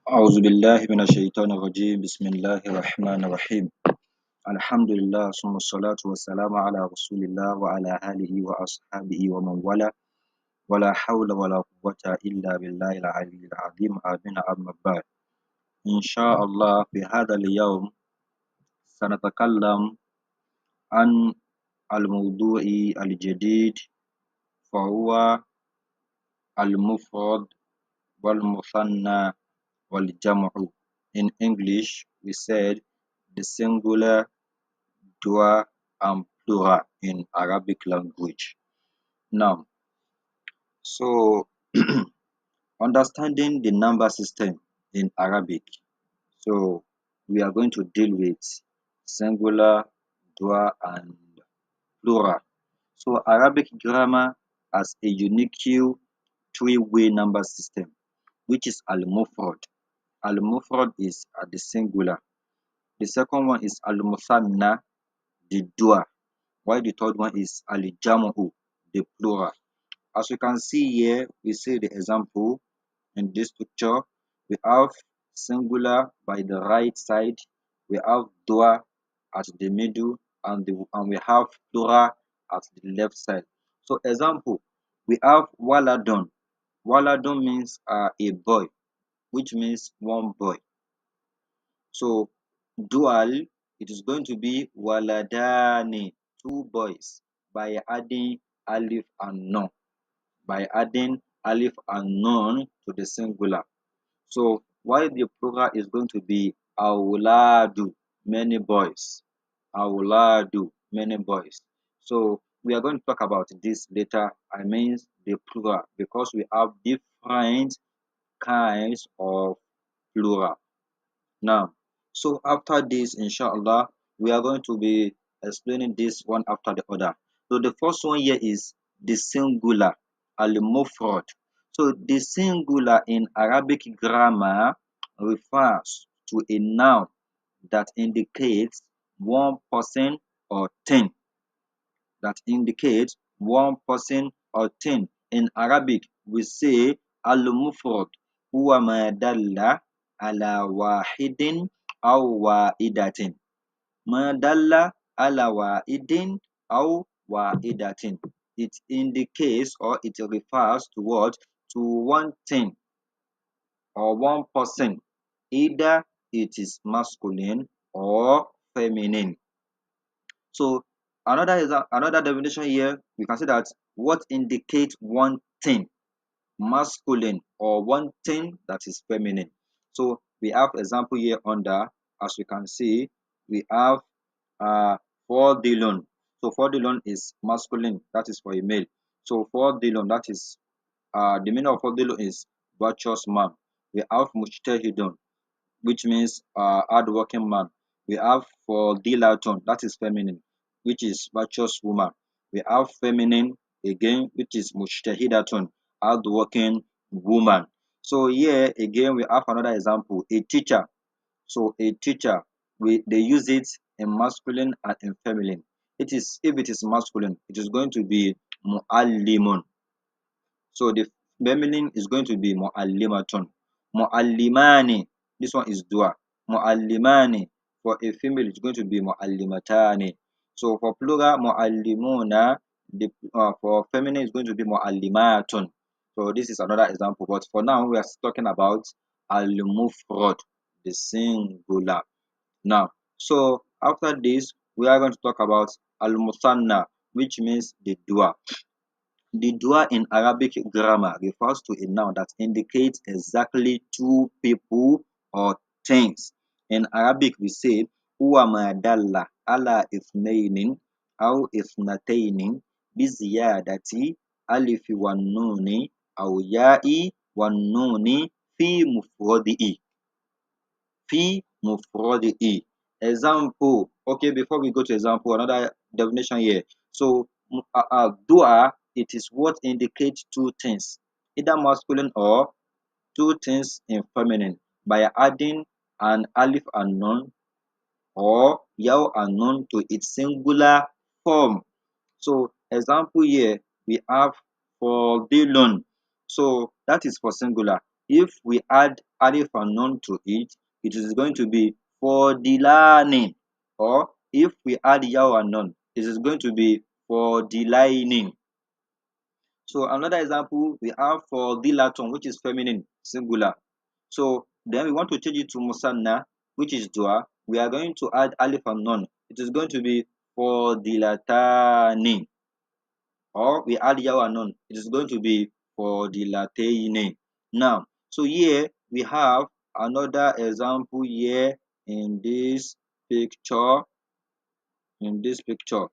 أعوذ بالله من الشيطان الرجيم بسم الله الرحمن الرحيم الحمد لله ثم الصلاة والسلام على رسول الله وعلى آله وأصحابه ومن والاه ولا حول ولا قوة إلا بالله العلي العظيم آمين أما بعد إن شاء الله في هذا اليوم سنتكلم عن الموضوع الجديد فهو المفرد والمثنى والجمع. In English we said the singular, dual, and plural in Arabic language. Now, so understanding the number system in Arabic. So we are going to deal with singular, dual, and plural. So Arabic grammar has a unique three-way number system, which is al-mufrad. Al-mufrad is the singular. The second one is al-musanna, the dual, while the third one is al-jamu, the plural. As you can see here, we see the example in this picture. We have singular by the right side, we have dual at the middle, and we have plural at the left side. So example, we have waladun. Waladun means a boy, which means one boy. So dual, it is going to be waladani, two boys, by adding alif and nun. By adding alif and nun to the singular. So while the plural is going to be awladu, many boys. Awladu, many boys. So we are going to talk about this later. I mean the plural, because we have different kinds of plural. Now, so after this, inshallah, we are going to be explaining this one after the other. So the first one here is the singular, al-mufrad. So the singular in Arabic grammar refers to a noun that indicates one person or thing. That indicates one person or thing. In Arabic, we say al-mufrad huwa ma dalla ala wahidin aw wahidatin. Ma dalla ala wahidin aw wahidatin. It indicates or it refers to what? To one thing or one person. Either it is masculine or feminine. So another definition here, we can say that what indicates one thing masculine or one thing that is feminine. So we have example here under, as we can see, we have for dilon. So for dilon is masculine, that is for a male. So for dilon, that is the meaning of for dilon is virtuous man. We have mujtahidun, which means hardworking man. We have for dilaton, that is feminine, which is virtuous woman. We have feminine again, which is mujtahidatun, hardworking woman. So here again we have another example, a teacher. So a teacher, they use it in masculine and in feminine. It is if it is masculine, it is going to be muallimun. So the feminine is going to be muallimatun. Muallimani. This one is dua. Muallimani. For a female, it's going to be muallimatani. So for plural, muallimuna. For feminine, it's going to be muallimatun. So this is another example. But for now, we are talking about al-mufrad, the singular. Now, so after this, we are going to talk about al-musanna, which means the dua. The dua in Arabic grammar refers to a noun that indicates exactly two people or things. In Arabic, we say huwa ma dalla ala ithnainin aw ithnatainin biziyadati alifi wan nuni aw ya'i wan nuni fi mufradi'i. Fi mufradi'i. Example. Okay, before we go to example, another definition here. So, dua, it is what indicates two things, either masculine or two things in feminine, by adding an alif and nun or yaw and nun to its singular form. So, example here, we have for dilun. So, that is for singular. if we add alif and nun to it, it is going to be fodilani. Or if we add yaw and nun, it is going to be fodilainin. So another example, we have for dilaton, which is feminine, singular. So then we want to change it to musanna, which is dua. We are going to add alif and nun. It is going to be for dilatani. Or we add yaw and nun. It is going to be for dilataini. Now, so here we have another example here in this picture. In this picture.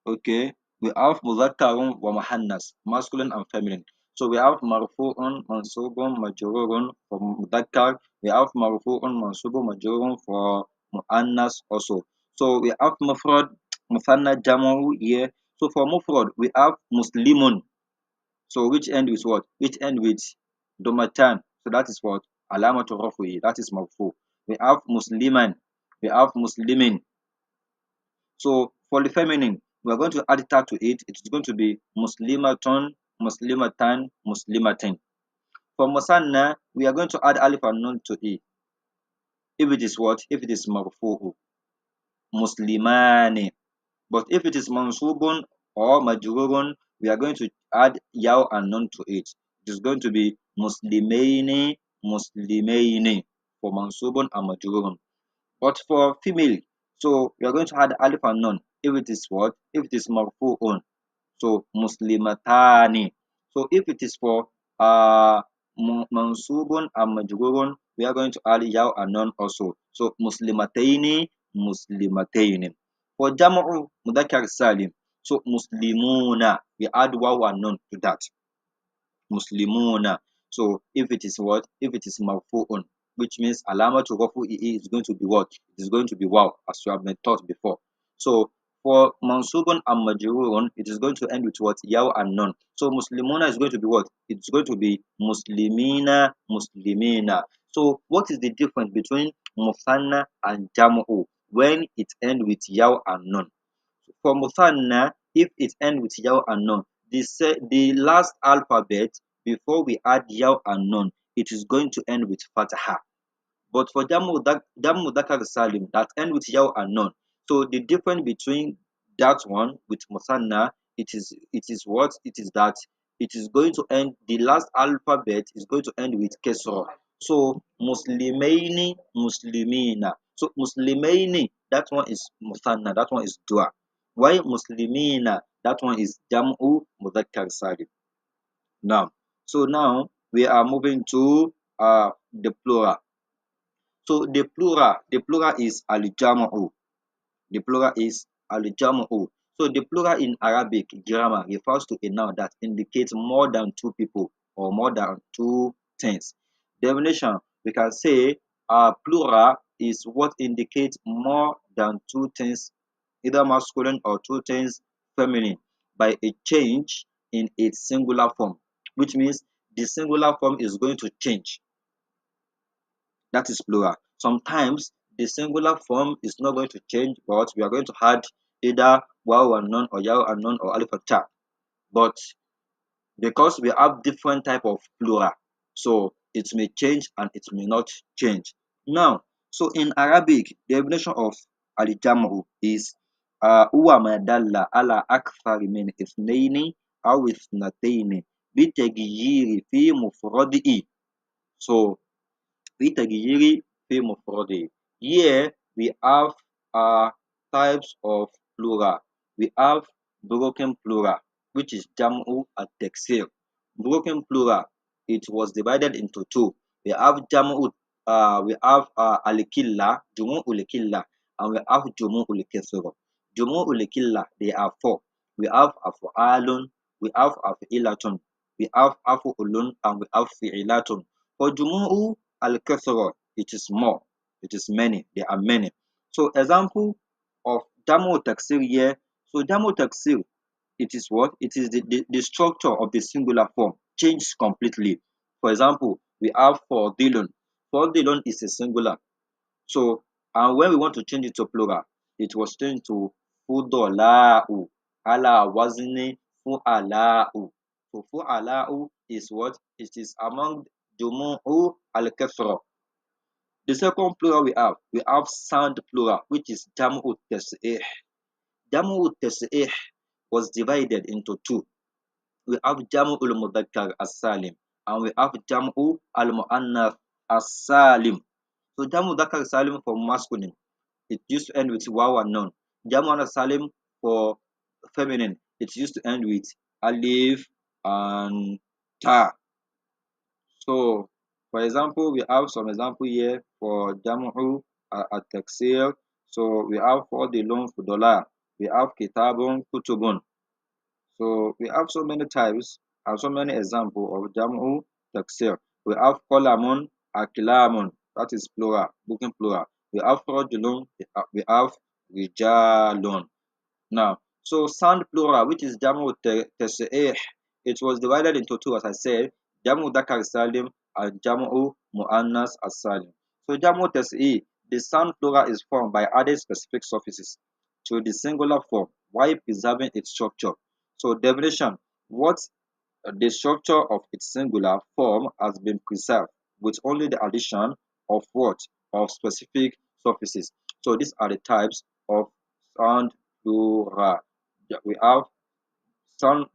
Okay, we have mudhakkarun wa muhannas, masculine and feminine. So we have marfu'un, mansubun, majrurun for mudhakkar. We have marfu'un, mansubun, majrurun for muannas also. So we have mufrad, muthanna, jamu here. So for mufrad, we have muslimun. So which end with what? Which end with domatan. So that is what? Alamatu rafu'i. That is marfu. We have musliman. We have muslimin. So for the feminine, we are going to add ta to it. It is going to be muslimatun, muslimatan, muslimatin. For musanna, we are going to add alif and nun to it. If it is what? If it is marfu'u, muslimani. But if it is mansubun or majrurun, we are going to add yaw and nun to it. It is going to be muslimaini, muslimaini for mansubun and majrurun. But for female, so we are going to add alif and nun. If it is what? If it is marfu'un, so muslimatani. So if it is for mansubun and majrurun, we are going to add yaw and nun also. So muslimataini, muslimataini. For jam'u mudhakkar salim, so muslimuna, we add waw and nun to that. Muslimuna. So if it is what? If it is marfu'un, which means alama to rafu'i is going to be what? It is going to be wow, as you have been taught before. So for mansubun and majrurun, it is going to end with what? Yaw and nun. So muslimuna is going to be what? It's going to be muslimina, muslimina. So what is the difference between musanna and jam'u when it ends with yaw and nun? For Muthanna, if it ends with yaw and nun, the last alphabet before we add yaw and nun, it is going to end with Fataha. But for Jamu Mudhakkar Salim, that end with yaw and nun. So the difference between that one with Muthanna, it is what? It is that it is going to end, the last alphabet is going to end with Kesra. So Muslimaini, Muslimina. So Muslimaini, that one is Muthanna, that one is Dua. Why Muslimina? That one is Jam'u Mudhakkar Salim. Now, so now we are moving to the plural. So the plural is al-jam'u. The plural is al-jam'u. So the plural in Arabic grammar refers to a noun that indicates more than two people or more than two things. Definition: we can say plural is what indicates more than two things, either masculine or two things feminine, by a change in its singular form, which means the singular form is going to change. That is plural. Sometimes the singular form is not going to change, but we are going to add either waw and nun or yaw and nun or alif and ta. But because we have different type of plural, so it may change and it may not change. Now, so in Arabic, the definition of al-jam'u is huwa ma dalla ala akthar min ithnaini aw ithnataini bitaghyiri fi mufradihi. So بتغيير في مفرده. Here we have types of plural. We have broken plural, which is jam'u at-taksir. Broken plural, it was divided into two. We have jam'u, al-killa, jumu al-killa, and we have jumu al-kasra. Jumu al-killa, they are four. We have afu'alun, we have afi'ilatun, we have afu'ulun, and we have fi'ilatun. For jumu'u al-kathra, it is more, it is many, there are many. So example of jamu taksir here. So jamu taksir, it is what? It is the structure of the singular form changed completely. For example, we have for dilun. For dilun is a singular. So and when we want to change it to plural, it was changed to fudola'u ala wazni fu'ala'u. So fu'ala'u is what? It is among Jumu'u al-Kathra. The second plural we have sound plural, which is Jam'u Tas'ih. Jam'u Tas'ih was divided into two. We have Jam'u al-Mudhakkar as-Salim and we have Jam'u al-Mu'annath as-Salim. So Jam'u Mudhakkar as-Salim for masculine, it used to end with waw and nun. Jam'u al-Salim for feminine, it used to end with alif and ta. So, for example, we have some example here for Jam'u at-Taksir. So, we have for the loan for dollar. We have Kitabun, Kutubun. So, we have so many types and so many examples of Jam'u Taksir. We have Qalamun, Akilamun. That is plural, booking plural. We have Rajulun, we have Rijalun. Now, so sound plural, which is Jamu Tas'ih, it was divided into two, as I said, Jamu Dakar Salim and Jamu Mu'annas As-Salim. So Jamu Tas'ih, the sound plural is formed by adding specific suffixes to the singular form while preserving its structure. So definition, what the structure of its singular form has been preserved with only the addition of what? Of specific suffixes. So these are the types of sound plural. We have sound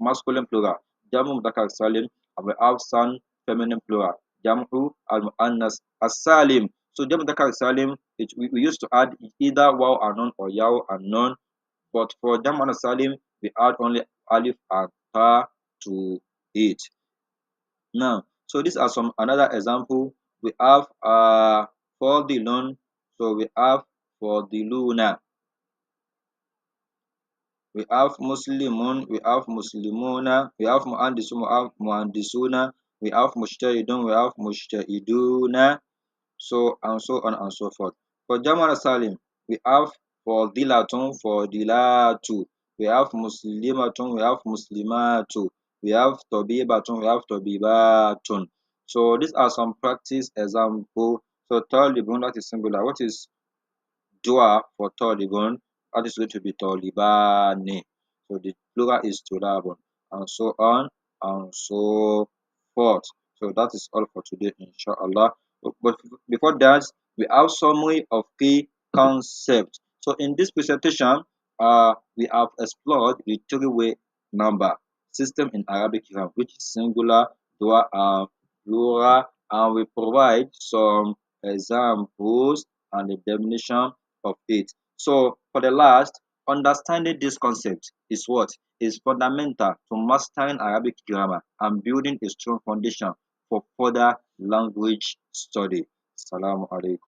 masculine plural, Jamu Mudhakkar Salim, and we have sound feminine plural, Jamu al Muannas as Salim. So Jamu Mudhakkar Salim, we used to add either waw and nun or yaw and nun, but for Jamu al Salim, we add only alif and ta to it. Now, so these are some another example. We have for the loan, so we have for the luna, we have Muslimun, we have Muslimuna, we have Muhandisun, we have Muhandisuna, we have Mushtahidun, we have Mushtahiduna, so and so on and so forth. For Jamal Salim, we have for Dilatun, for Dilatu, we have Muslimatun, we have Muslimatu, we have Tobibatun, we have Tobibatun. So these are some practice example. So Talibun, that is singular. What is Dua for Taliban? That is going to be Talibani. So the plural is Tulabun, and so on and so forth. So that is all for today, inshallah. But before that, we have summary of key concepts. So in this presentation, we have explored the three-way number system in Arabic grammar, which is singular, dua, and plural, and we provide some examples and the definition of it. So for the last, understanding this concept is what is fundamental to mastering Arabic grammar and building a strong foundation for further language study. Assalamu alaikum.